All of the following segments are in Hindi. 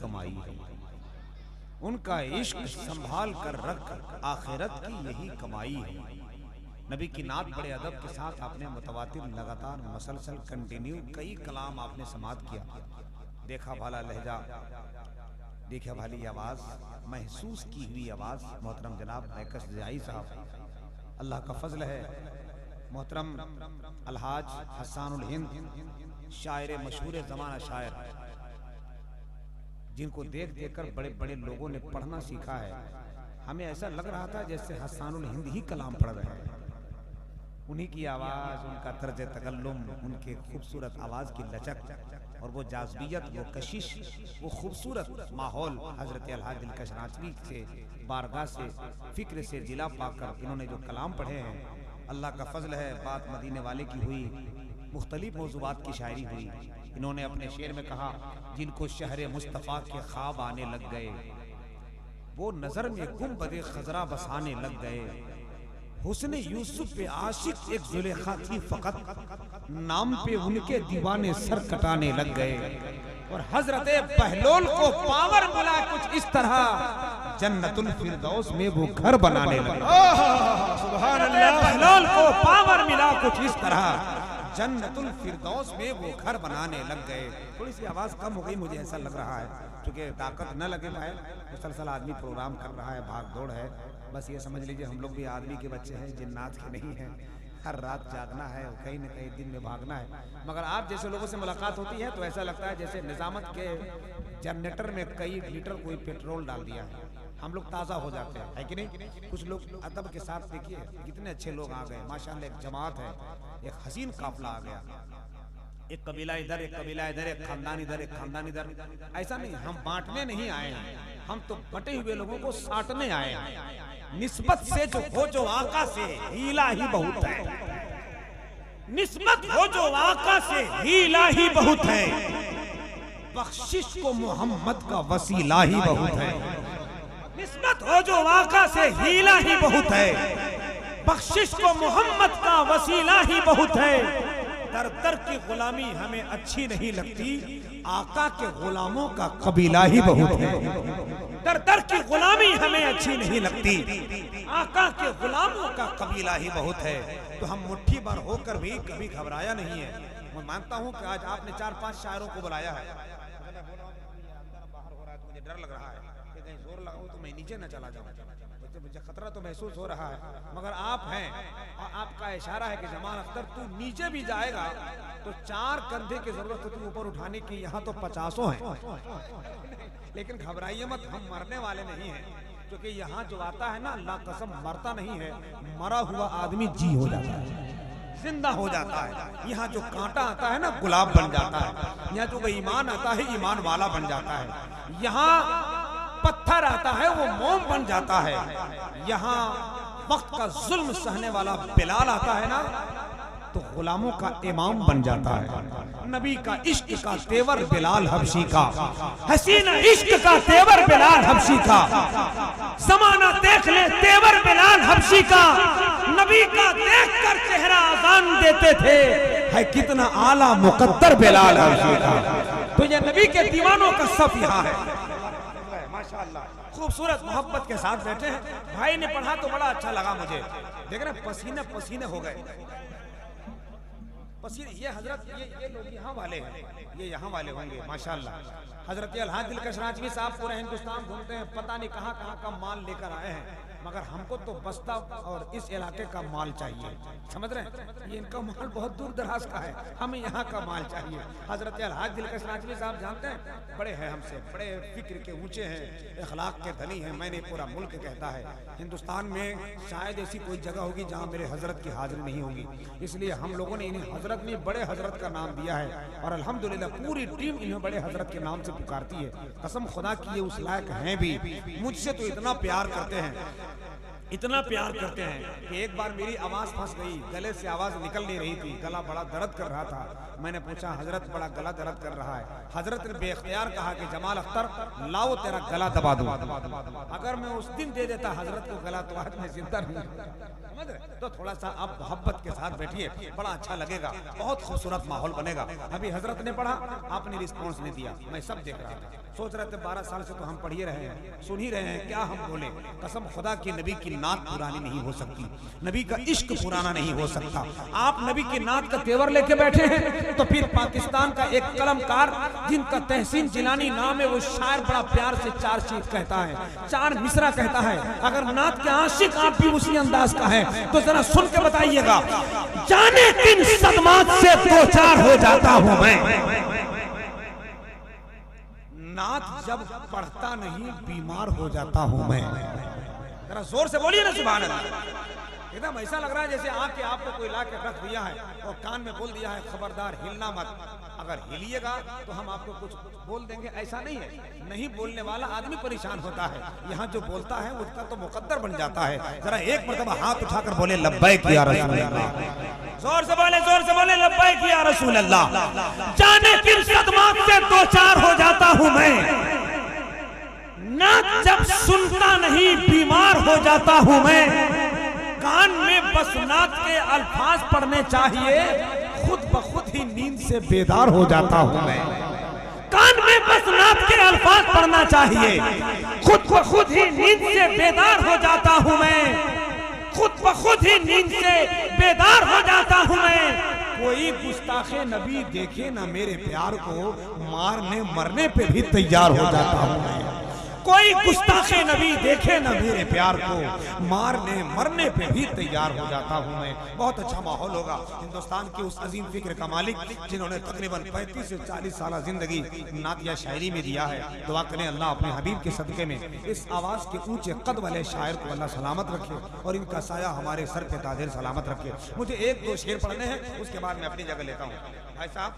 कमाई है। उनका इश्क संभाल कर रख आखिरत की यही कमाई है। नबी की नात बड़े अदब के साथ आपने मुतवातिर लगातार मसलसल कंटिन्यू कई कलाम आपने समात किया। देखा भाला लहजा, देखा भाली आवाज, महसूस की हुई आवाज। मोहतरम जनाब बैकस जाई साहब, अल्लाह का फजल है। मोहतरम अलहाज हसानुल हिंद शायर मशहूर ज़माना शायर, जिनको देख देख कर बड़े बड़े लोगों ने पढ़ना सीखा है। हमें ऐसा लग रहा था जैसे हसानुल हिंद ही कलाम पढ़ रहे हैं। उन्हीं की आवाज़, उनका तर्ज तकल्लुम, उनके खूबसूरत आवाज़ की लचक और वो जाज़बियत, वो कशिश, वो खूबसूरत माहौल हज़रत अलहाज दिलकश रांचवी से बारगाह से फ़िक्र से जिला पाकर इन्होंने जो कलाम पढ़े हैं, अल्लाह का फजल है। बात मदीने वाले की हुई, मुख्तलिफ मौज़ूआत की शायरी हुई। इन्होंने अपने शेर में कहा, जिनको शहर मुस्तफ़ा के ख्वाब आने लग गए, वो नज़र में गुंबद खजरा बसाने लग गए। हुस्न यूसुफ पे आशिक एक जुलेखा थी फकत, नाम पे उनके दीवाने सर कटाने लग गए। और हजरत बहलोल को पावर मिला कुछ इस तरह, जन्नतुल फिरदौस में वो घर बनाने लगे। सुभान अल्लाह। बहलोल को पावर मिला कुछ इस तरह, जन्नतुल फिरदौस में वो घर बनाने लग गए। थोड़ी सी आवाज़ कम हो गई, मुझे ऐसा लग रहा है, क्योंकि ताकत न लगे पाए। मुसलसल आदमी प्रोग्राम कर रहा है, भाग दौड़ है। बस ये समझ लीजिए हम लोग भी आदमी के बच्चे हैं, जिन्नात के नहीं हैं। हर रात जागना है और कहीं न कहीं दिन में भागना है। मगर आप जैसे लोगों से मुलाकात होती है तो ऐसा लगता है जैसे निजामत के जनरेटर में कई लीटर कोई पेट्रोल डाल दिया है। हम लोग ताज़ा हो जाते हैं, है कि नहीं? कुछ लोग अदब के साथ, देखिए कितने अच्छे लोग आ गए माशाल्लाह। एक जमात है, एक हसीन काफिला आ गया। एक कबीला इधर, एक कबीला इधर, एक खानदान इधर, एक खानदान इधर। ऐसा नहीं, हम बांटने नहीं आए हैं, हम तो बटे हुए लोगों को साटने आए हैं। निस्बत से जो हो जो आका से हीला ही बहुत है, निस्बत हो जो आका से हीला ही बहुत है, बख्शिश को मोहम्मद का वसीला ही बहुत है। निस्बत हो जो आका से हीला ही बहुत है, बख्शिश को मोहम्मद का वसीला ही बहुत है। दर दर की गुलामी हमें अच्छी नहीं लगती, आका के गुलामों का कबीला ही बहुत है। दर दर की गुलामी हमें अच्छी नहीं लगती, आका के गुलामों का कबीला ही बहुत है। तो हम मुट्ठी भर होकर भी कभी घबराया नहीं है। मैं मानता हूँ कि आज आपने 4-5 शायरों को बुलाया है। बाहर हो रहा है तो मुझे डर लग रहा है कि कहीं जोर लगाऊं तो मैं नीचे न चला जाऊं। मुझे खतरा तो महसूस हो रहा है, मगर आप हैं और आपका इशारा है कि जमान अख्तर तू नीचे भी जाएगा तो 4 कंधे की जरूरत होती है ऊपर उठाने की, यहाँ तो 50 हैं। लेकिन घबराइए मत, हम मरने वाले नहीं हैं, क्योंकि यहाँ जो आता है ना, अल्लाह कसम मरता नहीं है, मरा हुआ आदमी जी हो जाता है, जिंदा हो जाता है। यहाँ जो कांटा आता है ना, गुलाब बन जाता है। यहाँ जो बेईमान आता है, ईमान वाला बन जाता है। यहाँ पत्थर आता है, वो मोम बन जाता है। यहाँ वक्त का जुल्म सहने वाला बिलाल आता है ना, तो गुलामों का इमाम बन जाता है। नबी का इश्क का तेवर बिलाल हबशी का, हसीन इश्क का तेवर बिलाल हबशी का, ज़माना देख ले तेवर बिलाल हबशी का। नबी का देखकर चेहरा आजान देते थे, है कितना आला मुकद्दर बिलाल हबशी का। तो ये नबी के दीवानों का सफ यहाँ है माशाअल्लाह। खूबसूरत मोहब्बत के साथ बैठे हैं। भाई ने पढ़ा तो बड़ा अच्छा लगा मुझे। देख रहे पसीने पसीने हो गए, पसीने। ये हजरत ये लोग यहाँ वाले हैं, ये यहाँ वाले होंगे माशाअल्लाह। हजरत अलहाज दिलकश रांचवी साहब पूरे हिंदुस्तान घूमते हैं, पता नहीं कहाँ कहाँ का माल लेकर आए हैं, मगर हमको तो बस्ता और इस इलाके का माल चाहिए। समझ रहे हैं? ये इनका माल बहुत दूर दराज का है, हमें यहाँ का माल चाहिए। हजरत अलहाज दिलकश रांचवी साहब जानते हैं, बड़े हैं हमसे, बड़े फिक्र के ऊंचे हैं, अखलाक के धनी हैं। मैंने पूरा मुल्क कहता है, हिंदुस्तान में शायद ऐसी कोई जगह होगी जहाँ मेरे हजरत की हाजिरी नहीं होगी। इसलिए हम लोगों ने इन्हें हजरत में बड़े हजरत का नाम दिया है, और अल्हम्दुलिल्लाह पूरी टीम इन्हें बड़े हजरत के नाम से पुकारती है। कसम खुदा की ये उस लायक हैं भी, मुझसे तो इतना प्यार करते हैं, इतना प्यार करते हैं कि एक बार मेरी आवाज फंस गई, गले से आवाज निकल नहीं रही थी, गला बड़ा दर्द कर रहा था। मैंने पूछा हजरत बड़ा गला दर्द कर रहा है। हजरत ने बेख्तियार कहा कि जमाल अख्तर लाओ तेरा गला दबा दूं। अगर मैं उस दिन दे देता हजरत को गला तो आज मैं जिंदा नहीं, समझ रहे? तो थोड़ा सा आप मोहब्बत के साथ बैठिए, बड़ा अच्छा लगेगा, बहुत खूबसूरत माहौल बनेगा। अभी हजरत ने पढ़ा, आपने रिस्पॉन्स नहीं दिया, मैं सब देख रहा था। सोच रहे थे 12 साल से तो हम पढ़ ही रहे हैं, सुन ही रहे हैं, क्या हम बोले? कसम खुदा की नबी की नात पुरानी नहीं हो सकती, नबी का इश्क पुराना नहीं हो सकता। आप नबी की नात का तेवर लेके बैठे हैं तो फिर पाकिस्तान का एक कलमकार जिनका तहसीन जिलानी नाम है, वो शायर बड़ा प्यार से 4 चीज कहता है, 4 मिसरा कहता है। अगर नात के आशिक आप भी उसी अंदाज का है तो जरा सुन के बताइएगा। जाने किन सदमात से 2-4 हो जाता हूं मैं, नात जब पढ़ता नहीं बीमार हो जाता हूं मैं। जरा जोर से बोलिए ना सुभान अल्लाह। एकदम ऐसा लग रहा है जैसे आके आपको कोई ला के रख दिया है और कान में बोल दिया है खबरदार हिलना मत, अगर हिलिएगा तो हम आपको कुछ बोल देंगे। ऐसा नहीं है, नहीं बोलने वाला आदमी परेशान होता है, यहाँ जो बोलता है उसका तो मुकद्दर बन जाता है। जरा एक मरतबा हाथ उठाकर बोले लब्बैक या रसूल अल्लाह, जोर से बोले लब्बैक या रसूल अल्लाह। जाने किन सदमात से 2-4 हो जाता हूं मैं, नात जब सुनता नहीं बीमार हो जाता हूं मैं। कान में बस नात के अल्फाज पढ़ने चाहिए, खुद ब खुद ही नींद से बेदार हो जाता हूं मैं। कान में बस नात के अल्फाज पढ़ना चाहिए, खुद ब खुद ही नींद से बेदार हो जाता हूं मैं। खुद ब खुद ही नींद से बेदार हो जाता हूं मैं। कोई गुस्ताखे नबी देखे ना मेरे प्यार को, मारने मरने पे भी तैयार हो जाता हूं मैं। कोई गुस्ताखे नबी देखे ना मेरे प्यार को, मारने मरने पे भी तैयार हो जाता हूं मैं। बहुत अच्छा माहौल होगा। हिंदुस्तान की उस अजीम फिक्र का मालिक जिन्होंने तकरीबन 35 से 40 साल जिंदगी नातिया शायरी में दिया है, दुआ करें अल्लाह अपने हबीब के सदके में इस आवाज के ऊंचे कद वाले शायर को अल्लाह सलामत रखे और इनका साया हमारे सर पे ताजेर सलामत रखे। मुझे 1-2 शेर पढ़ने हैं, उसके बाद मैं अपनी जगह लेता हूँ। भाई साहब,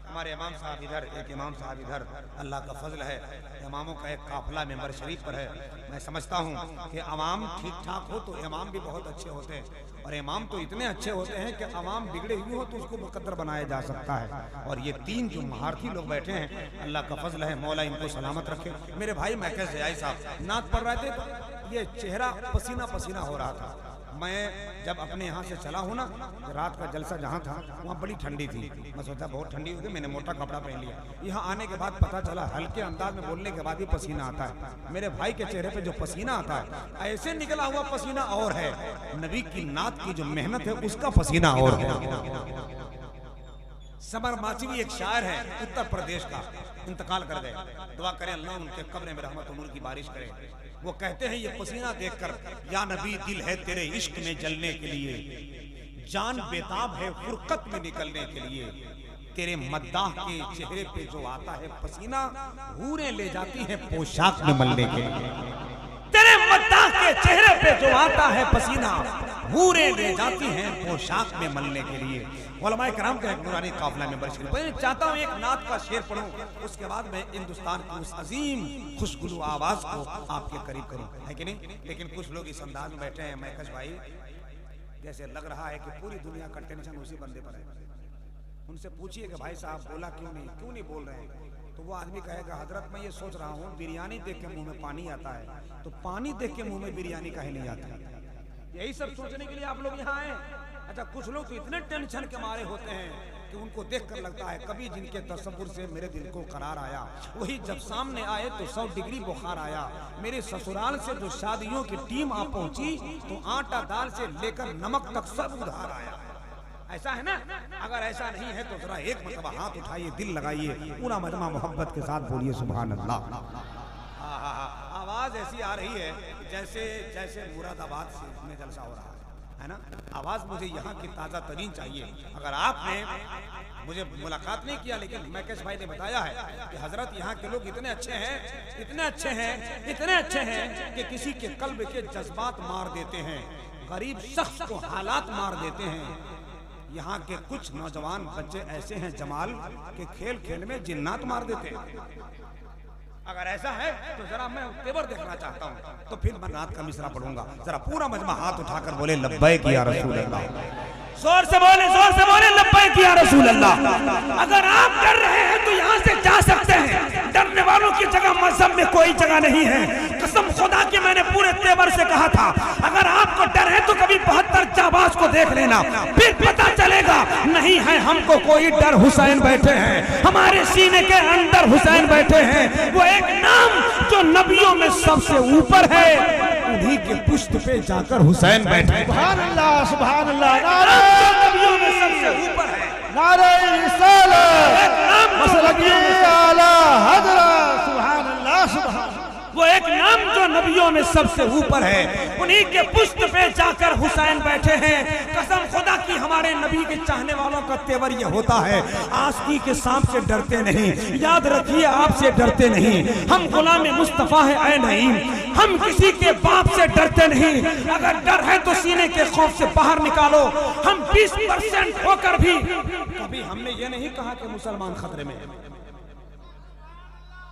हमारे इमाम साहब इधर, एक इमाम साहब इधर, अल्लाह का फजल है, इमामों का एक काफिला मेंबर शरीफ पर है। मैं समझता हूँ कि अवाम ठीक ठाक हो तो इमाम भी बहुत अच्छे होते हैं, और इमाम तो इतने अच्छे होते हैं कि अवाम बिगड़े हुए हो तो उसको मुकद्दर बनाया जा सकता है। और ये 3 जो महारथी लोग बैठे हैं, अल्लाह का फजल है, मौला इनको सलामत रखे। मेरे भाई मैं कैसे आई साहब नात पढ़ रहे थे तो ये चेहरा पसीना पसीना हो रहा था। मैं जब अपने यहाँ से चला हूँ ना, रात का जलसा जहाँ था वहाँ बड़ी ठंडी थी, मैं सोचा बहुत ठंडी होगी, मैंने मोटा कपड़ा पहन लिया। यहाँ आने के बाद पता चला हल्के अंदाज में बोलने के बाद ही पसीना आता है। मेरे भाई के चेहरे पे जो पसीना आता है, ऐसे निकला हुआ पसीना और है, नबी की नात की जो मेहनत है उसका पसीना और है। समर माचवी एक शायर है उत्तर प्रदेश का, इंतकाल कर गए, दुआ करें अल्लाह उनके कब्र में रहमत और नूर की बारिश करे। वो कहते हैं ये पसीना देखकर, या नबी दिल है तेरे इश्क में जलने के लिए, जान बेताब है फुरकत में निकलने के लिए, तेरे मद्दाह के चेहरे पे जो आता है पसीना, हूरें ले जाती है पोशाक में मलने के लिए। तेरे मद्दाह के चेहरे पे जो आता है पसीना, हूरें ले जाती हैं पोशाक में मलने के लिए। उलमाए कराम का एक नूरानी काफिला में बरशरीफ। मैं चाहता हूँ एक नात का शेर पढ़ूं, उसके बाद मैं हिंदुस्तान की उस अजीम खुशगुलू आवाज को आपके करीब करूं, है कि नहीं? लेकिन कुछ लोग इस अंदाज में बैठे हैं महकश भाई, जैसे लग रहा है कि पूरी दुनिया का टेंशन उसी बंदे पर है। उनसे पूछिए कि भाई साहब बोला क्यों नहीं बोल रहे हैं? तो वो आदमी कहेगा हजरत मैं ये सोच रहा हूँ बिरयानी देख के मुंह में पानी आता है, तो पानी देख के मुंह में बिरयानी काहे नहीं आता? यही सब सोचने के लिए आप लोग यहाँ आए। अच्छा, कुछ लोग तो इतने टेंशन के मारे होते हैं कि उनको देखकर लगता है कभी जिनके तसव्वुर से मेरे दिल को करार आया, वही जब सामने आए तो 100 डिग्री बुखार आया। मेरे ससुराल से जो शादियों की टीम आ पहुंची तो आटा दाल से लेकर नमक तक सब उधार आया। ऐसा है ना? अगर ऐसा नहीं है तो जरा एक मरतबा हाथ उठाइए, दिल लगाइए, पूरा मजमा मोहब्बत के साथ बोलिए सुभान अल्लाह। आवाज ऐसी आ रही है जैसे जैसे मुरादाबाद से में जलसा हो रहा है ना? आवाज मुझे यहाँ की ताज़ा तरीन चाहिए। अगर आपने मुझे मुलाकात नहीं किया, लेकिन मैकेश भाई ने बताया है कि हजरत यहाँ के लोग इतने अच्छे हैं, इतने अच्छे हैं, इतने अच्छे हैं कि किसी के कल्ब के जज्बात मार देते हैं, गरीब शख्स को हालात मार देते हैं। यहाँ के कुछ नौजवान बच्चे ऐसे हैं जमाल के खेल खेल में जिन्नात मार देते हैं। अगर ऐसा है तो जरा मैं तेवर देखना चाहता हूँ, तो फिर मैं नात का मिसरा पढ़ूंगा। जरा पूरा मजमा हाथ उठाकर बोले लब्बैक या रसूल अल्लाह। जोर से बोले लब्बैक या रसूल अल्लाह। अगर आप डर रहे हैं तो यहाँ से जा सकते हैं। डरने वालों की जगह मजहब में कोई जगह नहीं है। कसम खुदा की मैंने पूरे तेवर से कहा था, अगर आपको डर है तो कभी 72 जाबाज को देख लेना, फिर पता चलेगा। नहीं है हमको कोई डर, हुसैन बैठे हैं हमारे सीने के अंदर, हुसैन बैठे हैं। वो एक नाम जो नबियों में सबसे ऊपर है, उन्हीं के पुष्ट पे जाकर हुसैन बैठे। सुभान अल्लाह, सुभान अल्लाह। नबियों में सबसे ऊपर है। नारे रिसालत, मसलकी आला हज़रत। सुभान अल्लाह, सुभान। वो एक नाम जो नबियों में सबसे ऊपर है, उन्हीं के पुष्ट पे जाकर हुसैन बैठे हैं। कसम खुदा की हमारे नबी के चाहने वालों का तेवर ये होता है, आस्की के सांप से डरते नहीं। याद रखिए, आपसे डरते नहीं। हम गुलाम मुस्तफा है ऐ नहीं, हम किसी के बाप से डरते नहीं। अगर डर है तो सीने के खौफ से बाहर निकालो। हम 20% होकर भी कभी हमने ये नहीं कहा कि मुसलमान खतरे में है।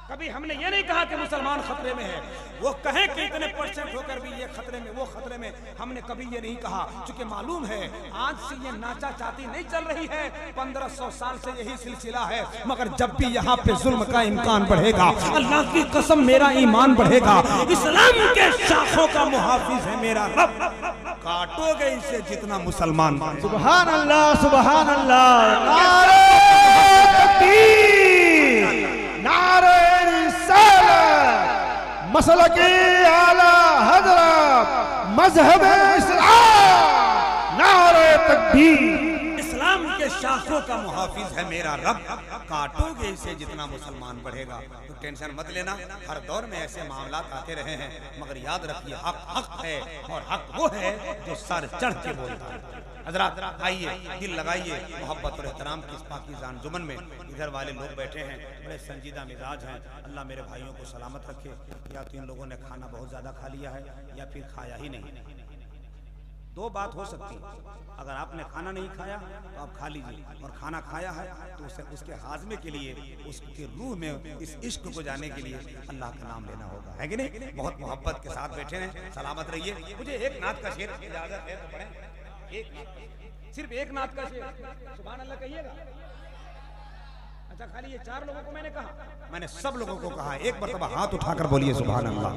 कभी हमने ये नहीं कहा कि मुसलमान खतरे में है। वो कहें कि इतने % होकर भी ये खतरे में, वो खतरे में, हमने कभी ये नहीं कहा। क्योंकि मालूम है आज से ये नाचा चाहती नहीं चल रही है, 1500 साल से यही सिलसिला है। मगर जब भी यहाँ पे जुल्म का इम्कान बढ़ेगा, अल्लाह की कसम मेरा ईमान बढ़ेगा। इस्लाम के शाखों का मुहाफिज है मेरा रब, काटोगे इसे जितना मुसलमान। सुभान अल्लाह, सुभान अल्लाह। नारे तकबीर, नारे रिसालत, मसलकी आला हज़रत, मज़हब इस्लाम। नारे तकबीर। इस्लाम के शाखों का मुहाफिज है मेरा रब, काटोगे इसे जितना मुसलमान बढ़ेगा। तो टेंशन मत लेना, हर दौर में ऐसे मामलात आते रहे हैं। मगर याद रखिए, हक हक है, और हक वो है जो सर चढ़ के बोलता है। हजरात आइए, दिल लगाइए, मोहब्बत और एहतराम की इस पाकीज़ान जुमन में इधर वाले लोग बैठे हैं, बड़े संजीदा मिजाज हैं। अल्लाह मेरे भाइयों को सलामत रखे। या तो इन लोगों ने खाना बहुत ज़्यादा खा लिया है, या फिर खाया ही नहीं। दो बात हो सकती है, अगर आपने खाना नहीं खाया तो आप खा लीजिए, और खाना खाया है तो उसे उसके हाजमे के लिए, उसके रूह में इस इश्क को जाने के लिए अल्लाह का नाम लेना होगा, है कि नहीं? बहुत मोहब्बत के साथ बैठे हैं, सलामत रहिए। मुझे एक नात का शेर इजाजत है तो पढ़ें, एक नात, सिर्फ एक नात का शेर। सुभान अल्लाह कहिएगा। अच्छा, खाली ये 4 लोगों को मैंने कहा? मैंने सब लोगों को कहा। एक मरतबा हाथ उठाकर बोलिए सुभान अल्लाह।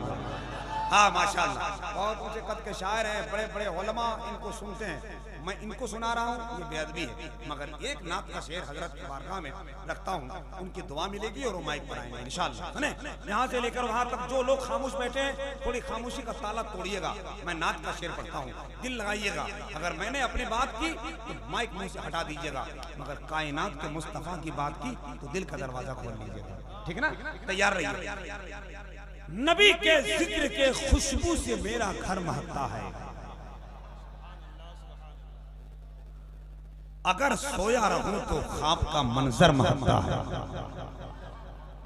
हाँ माशाअल्लाह, बहुत ऊंचे कद के शायर हैं, बड़े बड़े उलमा इनको सुनते हैं। मैं इनको सुना रहा हूँ, ये बेअदबी है। मगर एक नात का शेर हजरत की बारगाह में रखता हूँ, उनकी दुआ मिलेगी और वो माइक पर आएंगे इंशाअल्लाह, है ना? यहाँ से लेकर वहाँ तक जो लोग खामोश बैठे हैं, थोड़ी खामोशी का ताला तोड़िएगा। मैं नात का शेर पढ़ता हूँ, दिल लगाइएगा। अगर मैंने अपनी बात की तो माइक मुंह से हटा दीजिएगा, मगर कायनात के मुस्तफा की बात की तो दिल का दरवाजा खोल लीजिएगा। ठीक है ना? तैयार रहिए। नबी के जिक्र के खुशबू से मेरा घर महकता है, अगर सोया रहूं तो ख्वाब का मंजर महकता है।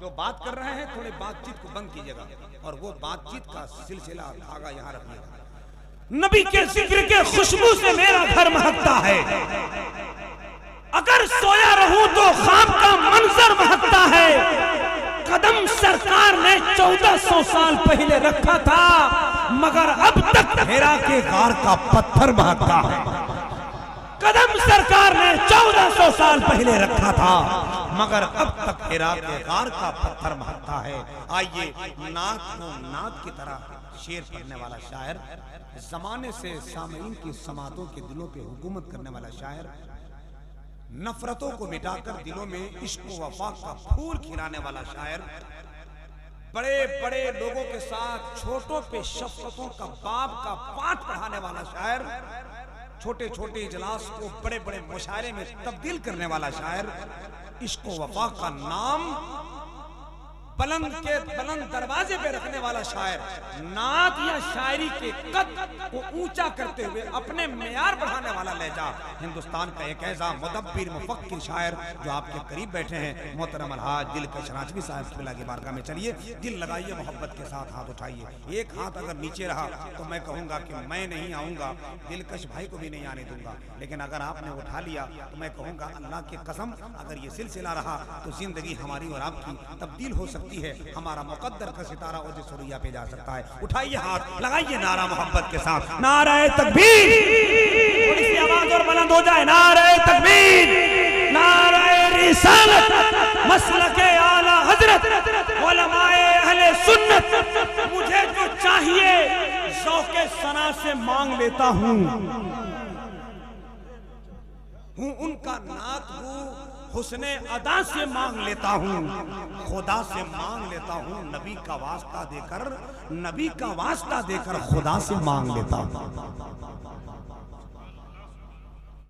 जो बात कर रहे हैं थोड़ी बातचीत को बंद कीजिएगा, और वो बातचीत का सिलसिला धागा यहाँ रखिएगा। नबी के जिक्र के खुशबू से मेरा घर महकता है, अगर सोया रहूं तो ख्वाब का मंजर महकता है। कदम सरकार ने 1400 साल पहले रखा था, मगर अब तक हेरा के गार का पत्थर महकता है। कदम सरकार ने 1400 साल पहले रखा था, मगर अब तक हेरा के गार का पत्थर महकता है। आइए, नात को नात की तरह शेर पढ़ने वाला शायर, जमाने से सामईन की समातों के दिलों पे हुकूमत करने वाला शायर, नफरतों को मिटाकर दिलों में इश्क व वफा का फूल खिलाने वाला शायर, बड़े बड़े लोगों के साथ छोटों पे शफ़क़तों का बाब का पाठ पढ़ाने वाला शायर, छोटे छोटे इजलास को बड़े बड़े मुशायरे में तब्दील करने वाला शायर, इश्क व वफा का नाम बुलंद के बुलंद दरवाजे पे रखने वाला शायर, नात या शायरी के कद को ऊंचा करते हुए अपने मेयार बढ़ाने वाला लहजा, हिंदुस्तान का एक ऐसा मुदब्बिर मुफक्किर शायर जो आपके करीब बैठे हैं, मोहतरम अलहाज दिलकश राजवी साहब क़िबला की बारगाह में। चलिए, दिल लगाइए, मोहब्बत के साथ हाथ उठाइए। एक हाथ अगर नीचे रहा तो मैं कहूँगा कि मैं नहीं आऊँगा, दिलकश भाई को भी नहीं आने दूंगा, लेकिन अगर आपने उठा लिया तो मैं कहूँगा अल्लाह की कसम, अगर ये सिलसिला रहा तो जिंदगी हमारी और आपकी तब्दील हो सकती सकती है, हमारा मुकद्दर का सितारा ओज सुरैया पे जा सकता है। उठाइए हाथ, लगाइए नारा मोहब्बत के साथ, नारे तकबीर। थोड़ी सी आवाज और बुलंद हो जाए, नारे तकबीर, नारे रिसालत, मसलके आला हजरत, उलमाए अहले सुन्नत। मुझे जो चाहिए ज़ौक़े सना से मांग लेता हूँ उनका नात हूँ, हुस्ने अदा से मांग लेता हूँ, खुदा से मांग लेता हूँ, नबी का वास्ता देकर, नबी का वास्ता देकर खुदा से मांग लेता हूँ।